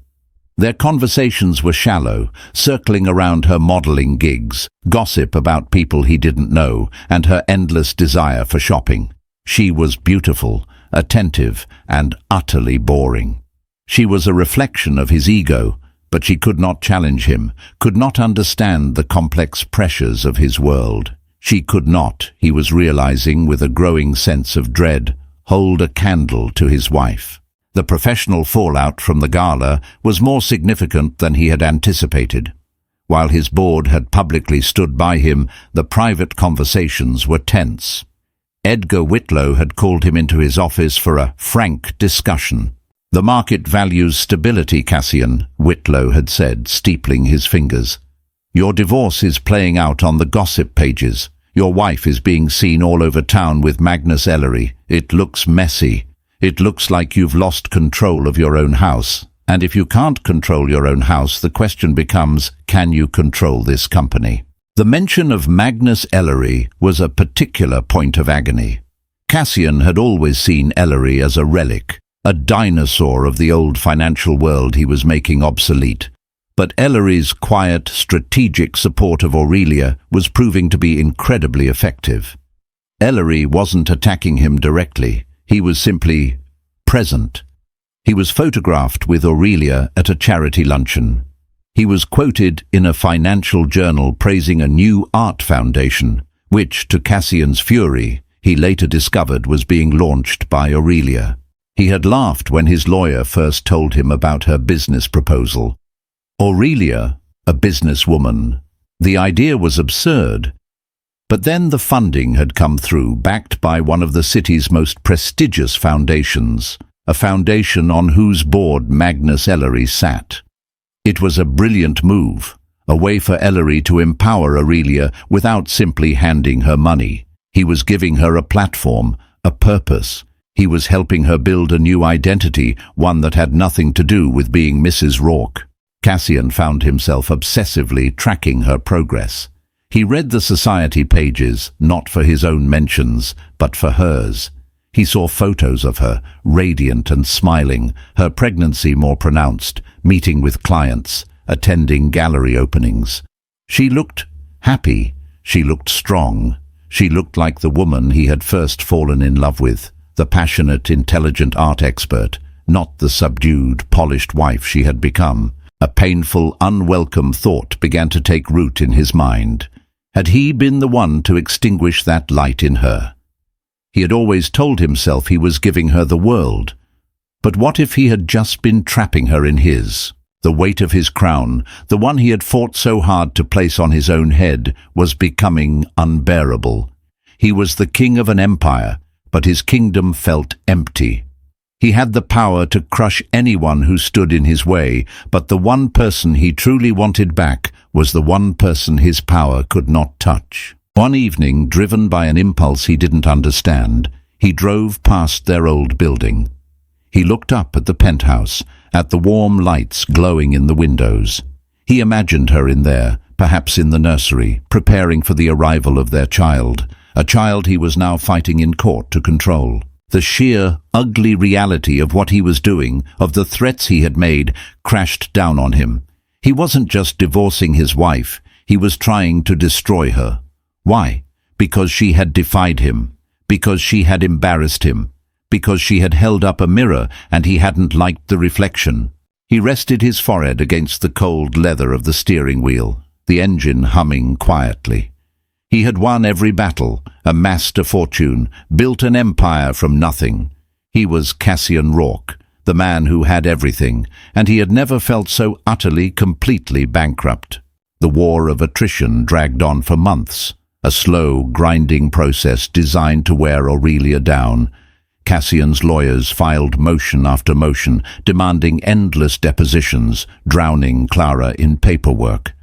[SPEAKER 1] Their conversations were shallow, circling around her modeling gigs, gossip about people he didn't know, and her endless desire for shopping. She was beautiful, attentive, and utterly boring. She was a reflection of his ego, but she could not challenge him, could not understand the complex pressures of his world. She could not, he was realizing with a growing sense of dread, hold a candle to his wife. The professional fallout from the gala was more significant than he had anticipated. While his board had publicly stood by him, the private conversations were tense. Edgar Whitlow had called him into his office for a frank discussion. "The market values stability, Cassian," Whitlow had said, steepling his fingers. "Your divorce is playing out on the gossip pages. Your wife is being seen all over town with Magnus Ellery. It looks messy. It looks like you've lost control of your own house. And if you can't control your own house, the question becomes, can you control this company?" The mention of Magnus Ellery was a particular point of agony. Cassian had always seen Ellery as a relic, a dinosaur of the old financial world he was making obsolete. But Ellery's quiet, strategic support of Aurelia was proving to be incredibly effective. Ellery wasn't attacking him directly. He was simply present. He was photographed with Aurelia at a charity luncheon. He was quoted in a financial journal praising a new art foundation, which, to Cassian's fury, he later discovered was being launched by Aurelia. He had laughed when his lawyer first told him about her business proposal. Aurelia, a businesswoman. The idea was absurd. But then the funding had come through, backed by one of the city's most prestigious foundations, a foundation on whose board Magnus Ellery sat. It was a brilliant move, a way for Ellery to empower Aurelia without simply handing her money. He was giving her a platform, a purpose. He was helping her build a new identity, one that had nothing to do with being Mrs. Rourke. Cassian found himself obsessively tracking her progress. He read the society pages, not for his own mentions, but for hers. He saw photos of her, radiant and smiling, her pregnancy more pronounced, meeting with clients, attending gallery openings. She looked happy. She looked strong. She looked like the woman he had first fallen in love with, the passionate, intelligent art expert, not the subdued, polished wife she had become. A painful, unwelcome thought began to take root in his mind. Had he been the one to extinguish that light in her? He had always told himself he was giving her the world. But what if he had just been trapping her in his? The weight of his crown, the one he had fought so hard to place on his own head, was becoming unbearable. He was the king of an empire, but his kingdom felt empty. He had the power to crush anyone who stood in his way, but the one person he truly wanted back was the one person his power could not touch. One evening, driven by an impulse he didn't understand, he drove past their old building. He looked up at the penthouse, at the warm lights glowing in the windows. He imagined her in there, perhaps in the nursery, preparing for the arrival of their child, a child he was now fighting in court to control. The sheer, ugly reality of what he was doing, of the threats he had made, crashed down on him. He wasn't just divorcing his wife, he was trying to destroy her. Why? Because she had defied him, because she had embarrassed him, because she had held up a mirror and he hadn't liked the reflection. He rested his forehead against the cold leather of the steering wheel, the engine humming quietly. He had won every battle, amassed a fortune, built an empire from nothing. He was Cassian Rourke, the man who had everything, and he had never felt so utterly, completely bankrupt. The war of attrition dragged on for months, a slow, grinding process designed to wear Aurelia down. Cassian's lawyers filed motion after motion, demanding endless depositions, drowning Clara in paperwork.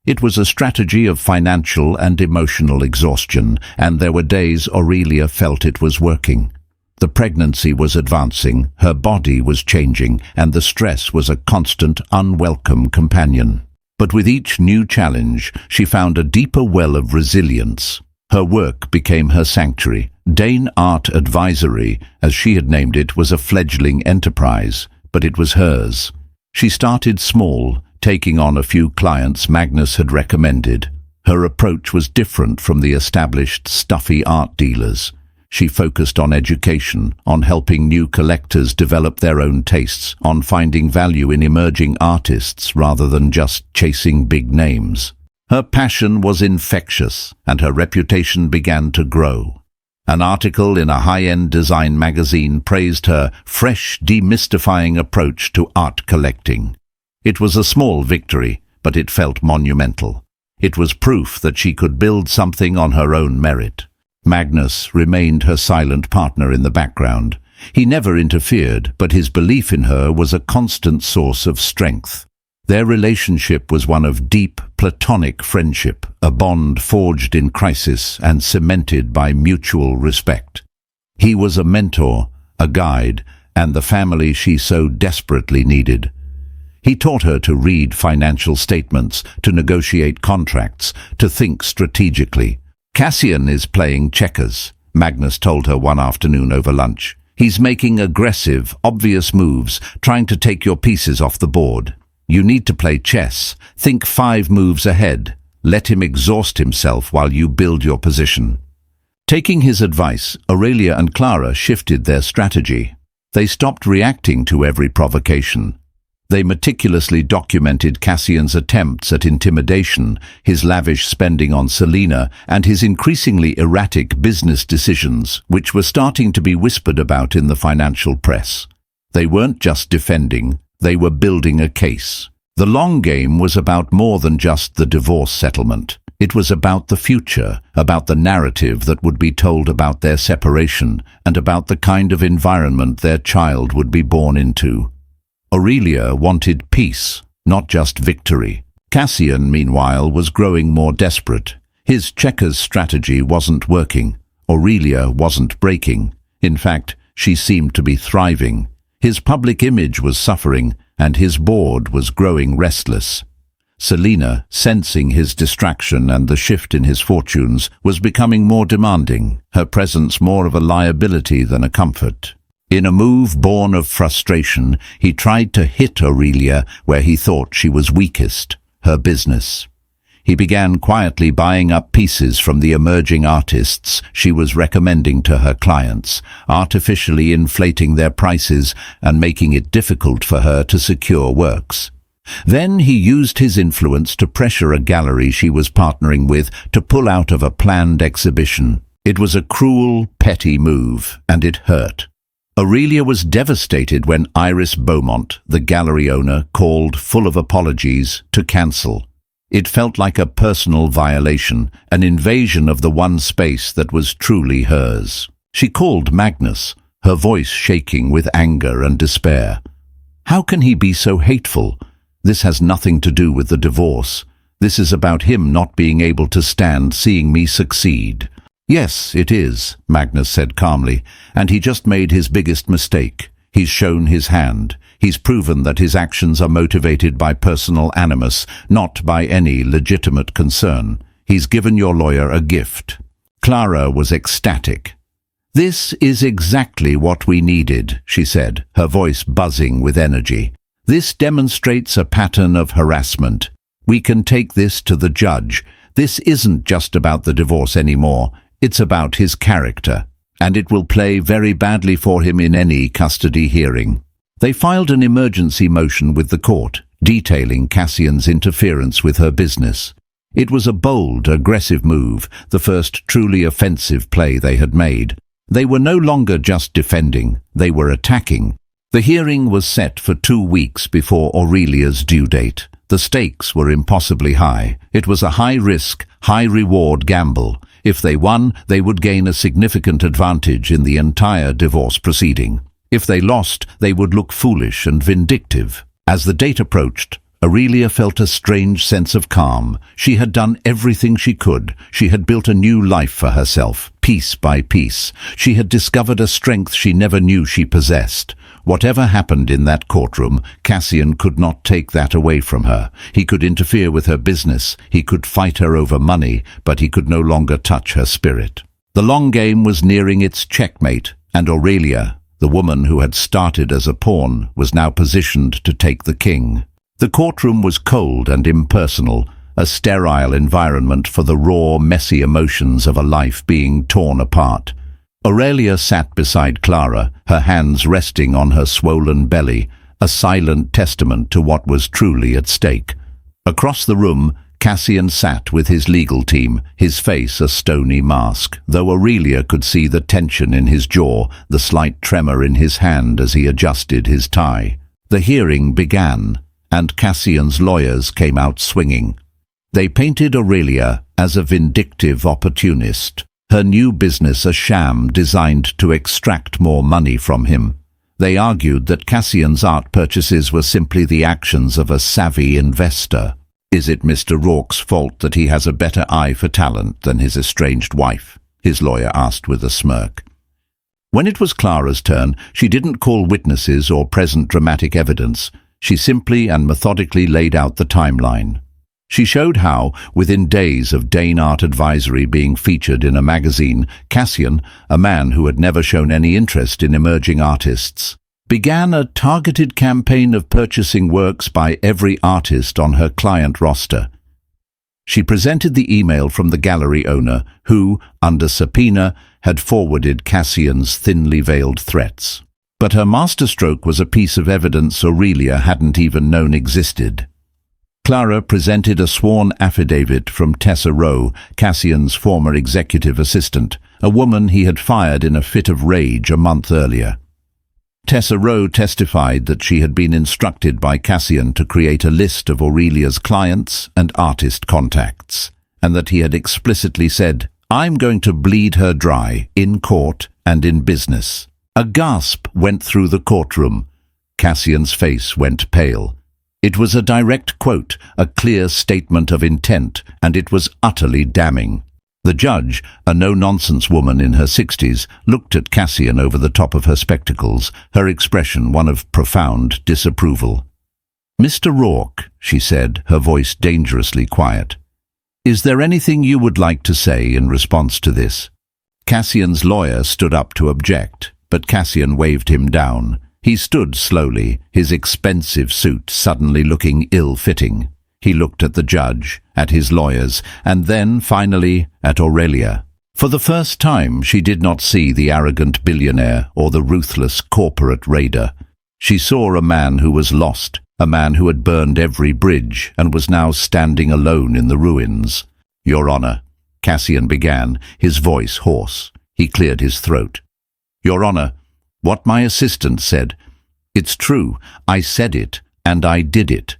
[SPEAKER 1] It was a strategy of financial and emotional exhaustion, and there were days Aurelia felt it was working. The pregnancy was advancing, her body was changing, and the stress was a constant, unwelcome companion. But with each new challenge, she found a deeper well of resilience. Her work became her sanctuary. Dane Art Advisory, as she had named it, was a fledgling enterprise, but it was hers. She started small, taking on a few clients Magnus had recommended. Her approach was different from the established, stuffy art dealers. She focused on education, on helping new collectors develop their own tastes, on finding value in emerging artists rather than just chasing big names. Her passion was infectious, and her reputation began to grow. An article in a high-end design magazine praised her fresh, demystifying approach to art collecting. It was a small victory, but it felt monumental. It was proof that she could build something on her own merit. Magnus remained her silent partner in the background. He never interfered, but his belief in her was a constant source of strength. Their relationship was one of deep, platonic friendship, a bond forged in crisis and cemented by mutual respect. He was a mentor, a guide, and the family she so desperately needed. He taught her to read financial statements, to negotiate contracts, to think strategically. "Cassian is playing checkers," Magnus told her one afternoon over lunch. "He's making aggressive, obvious moves, trying to take your pieces off the board. You need to play chess. Think 5 moves ahead. Let him exhaust himself while you build your position." Taking his advice, Aurelia and Clara shifted their strategy. They stopped reacting to every provocation. They meticulously documented Cassian's attempts at intimidation, his lavish spending on Selena, and his increasingly erratic business decisions, which were starting to be whispered about in the financial press. They weren't just defending, they were building a case. The long game was about more than just the divorce settlement. It was about the future, about the narrative that would be told about their separation, and about the kind of environment their child would be born into. Aurelia wanted peace, not just victory. Cassian, meanwhile, was growing more desperate. His checkers strategy wasn't working. Aurelia wasn't breaking. In fact, she seemed to be thriving. His public image was suffering, and his board was growing restless. Selena, sensing his distraction and the shift in his fortunes, was becoming more demanding, her presence more of a liability than a comfort. In a move born of frustration, he tried to hit Aurelia where he thought she was weakest, her business. He began quietly buying up pieces from the emerging artists she was recommending to her clients, artificially inflating their prices and making it difficult for her to secure works. Then he used his influence to pressure a gallery she was partnering with to pull out of a planned exhibition. It was a cruel, petty move, and it hurt. Aurelia was devastated when Iris Beaumont, the gallery owner, called, full of apologies, to cancel. It felt like a personal violation, an invasion of the one space that was truly hers. She called Magnus, her voice shaking with anger and despair. "How can he be so hateful? This has nothing to do with the divorce. This is about him not being able to stand seeing me succeed." "Yes, it is," Magnus said calmly, "and he just made his biggest mistake. He's shown his hand. He's proven that his actions are motivated by personal animus, not by any legitimate concern. He's given your lawyer a gift." Clara was ecstatic. "This is exactly what we needed," she said, her voice buzzing with energy. "This demonstrates a pattern of harassment. We can take this to the judge. This isn't just about the divorce anymore. It's about his character, and it will play very badly for him in any custody hearing." They filed an emergency motion with the court, detailing Cassian's interference with her business. It was a bold, aggressive move, the first truly offensive play they had made. They were no longer just defending, they were attacking. The hearing was set for 2 weeks before Aurelia's due date. The stakes were impossibly high. It was a high-risk, high-reward gamble. If they won, they would gain a significant advantage in the entire divorce proceeding. If they lost, they would look foolish and vindictive. As the date approached, Aurelia felt a strange sense of calm. She had done everything she could. She had built a new life for herself, piece by piece. She had discovered a strength she never knew she possessed. Whatever happened in that courtroom, Cassian could not take that away from her. He could interfere with her business, he could fight her over money, but he could no longer touch her spirit. The long game was nearing its checkmate, and Aurelia, the woman who had started as a pawn, was now positioned to take the king. The courtroom was cold and impersonal, a sterile environment for the raw, messy emotions of a life being torn apart. Aurelia sat beside Clara, her hands resting on her swollen belly, a silent testament to what was truly at stake. Across the room, Cassian sat with his legal team, his face a stony mask, though Aurelia could see the tension in his jaw, the slight tremor in his hand as he adjusted his tie. The hearing began, and Cassian's lawyers came out swinging. They painted Aurelia as a vindictive opportunist, her new business a sham designed to extract more money from him. They argued that Cassian's art purchases were simply the actions of a savvy investor. Is it Mr. Rourke's fault that he has a better eye for talent than his estranged wife? His lawyer asked with a smirk. When it was Clara's turn, she didn't call witnesses or present dramatic evidence. She simply and methodically laid out the timeline. She showed how, within days of Dane Art Advisory being featured in a magazine, Cassian, a man who had never shown any interest in emerging artists, began a targeted campaign of purchasing works by every artist on her client roster. She presented the email from the gallery owner who, under subpoena, had forwarded Cassian's thinly veiled threats. But her masterstroke was a piece of evidence Aurelia hadn't even known existed. Clara presented a sworn affidavit from Tessa Rowe, Cassian's former executive assistant, a woman he had fired in a fit of rage a month earlier. Tessa Rowe testified that she had been instructed by Cassian to create a list of Aurelia's clients and artist contacts, and that he had explicitly said, "I'm going to bleed her dry, in court and in business." A gasp went through the courtroom. Cassian's face went pale. It was a direct quote, a clear statement of intent, and it was utterly damning. The judge, a no-nonsense woman in her 60s, looked at Cassian over the top of her spectacles, her expression one of profound disapproval. "Mr. Rourke," she said, her voice dangerously quiet, "is there anything you would like to say in response to this?" Cassian's lawyer stood up to object, but Cassian waved him down. He stood slowly, his expensive suit suddenly looking ill-fitting. He looked at the judge, at his lawyers, and then, finally, at Aurelia. For the first time, she did not see the arrogant billionaire or the ruthless corporate raider. She saw a man who was lost, a man who had burned every bridge and was now standing alone in the ruins. "Your Honor," Cassian began, his voice hoarse. He cleared his throat. "Your Honor, what my assistant said, it's true, I said it, and I did it."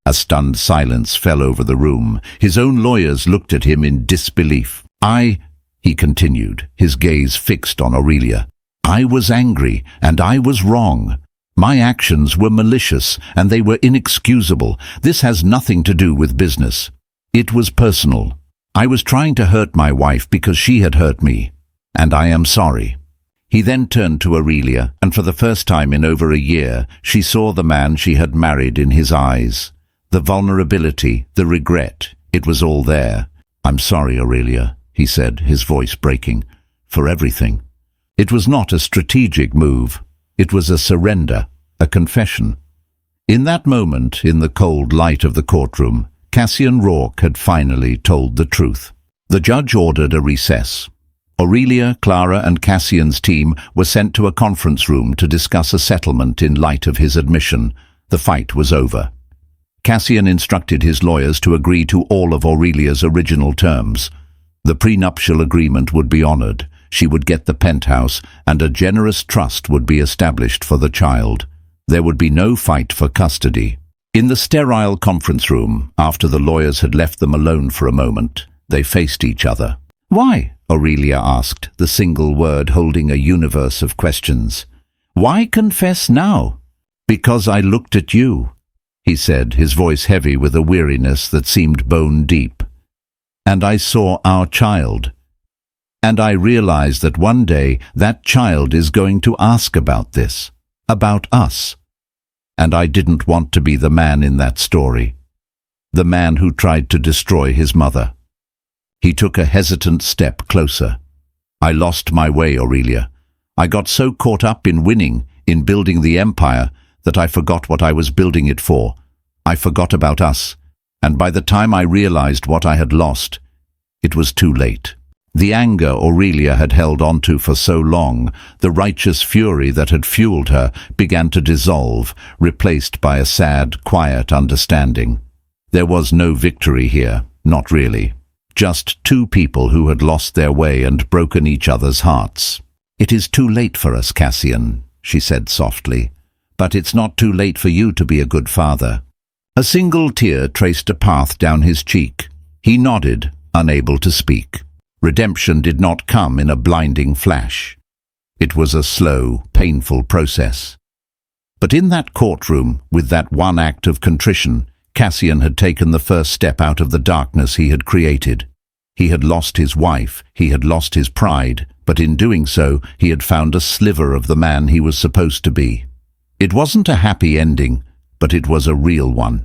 [SPEAKER 1] A stunned silence fell over the room. His own lawyers looked at him in disbelief. He continued, his gaze fixed on Aurelia, "I was angry, and I was wrong. My actions were malicious, and they were inexcusable. This has nothing to do with business. It was personal. I was trying to hurt my wife because she had hurt me, and I am sorry." He then turned to Aurelia, and for the first time in over a year, she saw the man she had married in his eyes. The vulnerability, the regret, it was all there. "I'm sorry, Aurelia," he said, his voice breaking, "for everything." It was not a strategic move. It was a surrender, a confession. In that moment, in the cold light of the courtroom, Cassian Rourke had finally told the truth. The judge ordered a recess. Aurelia, Clara, and Cassian's team were sent to a conference room to discuss a settlement in light of his admission. The fight was over. Cassian instructed his lawyers to agree to all of Aurelia's original terms. The prenuptial agreement would be honored, she would get the penthouse, and a generous trust would be established for the child. There would be no fight for custody. In the sterile conference room, after the lawyers had left them alone for a moment, they faced each other. "Why?" Aurelia asked, the single word holding a universe of questions. "Why confess now?" "Because I looked at you," he said, his voice heavy with a weariness that seemed bone-deep. "And I saw our child. And I realized that one day that child is going to ask about this, about us. And I didn't want to be the man in that story, the man who tried to destroy his mother." He took a hesitant step closer. "I lost my way, Aurelia. I got so caught up in winning, in building the empire, that I forgot what I was building it for. I forgot about us, and by the time I realized what I had lost, it was too late." The anger Aurelia had held onto for so long, the righteous fury that had fueled her, began to dissolve, replaced by a sad, quiet understanding. There was no victory here, not really. Just two people who had lost their way and broken each other's hearts. "It is too late for us, Cassian," she said softly. "But it's not too late for you to be a good father." A single tear traced a path down his cheek. He nodded, unable to speak. Redemption did not come in a blinding flash. It was a slow, painful process. But in that courtroom, with that one act of contrition, Cassian had taken the first step out of the darkness he had created. He had lost his wife, he had lost his pride, but in doing so, he had found a sliver of the man he was supposed to be. It wasn't a happy ending, but it was a real one.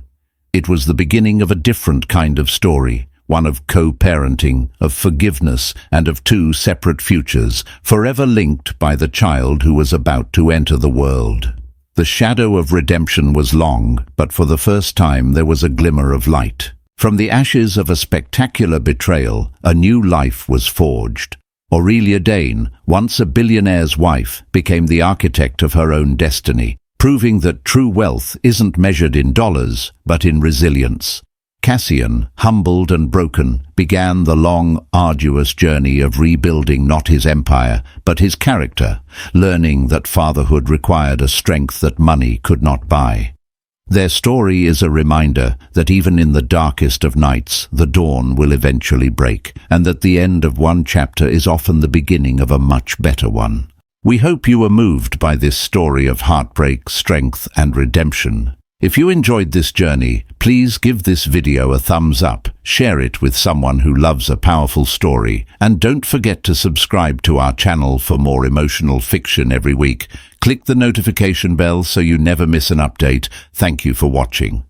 [SPEAKER 1] It was the beginning of a different kind of story, one of co-parenting, of forgiveness, and of two separate futures, forever linked by the child who was about to enter the world. The shadow of redemption was long, but for the first time there was a glimmer of light. From the ashes of a spectacular betrayal, a new life was forged. Aurelia Dane, once a billionaire's wife, became the architect of her own destiny, proving that true wealth isn't measured in dollars, but in resilience. Cassian, humbled and broken, began the long, arduous journey of rebuilding not his empire, but his character, learning that fatherhood required a strength that money could not buy. Their story is a reminder that even in the darkest of nights, the dawn will eventually break, and that the end of one chapter is often the beginning of a much better one. We hope you were moved by this story of heartbreak, strength, and redemption. If you enjoyed this journey, please give this video a thumbs up, share it with someone who loves a powerful story, and don't forget to subscribe to our channel for more emotional fiction every week. Click the notification bell so you never miss an update. Thank you for watching.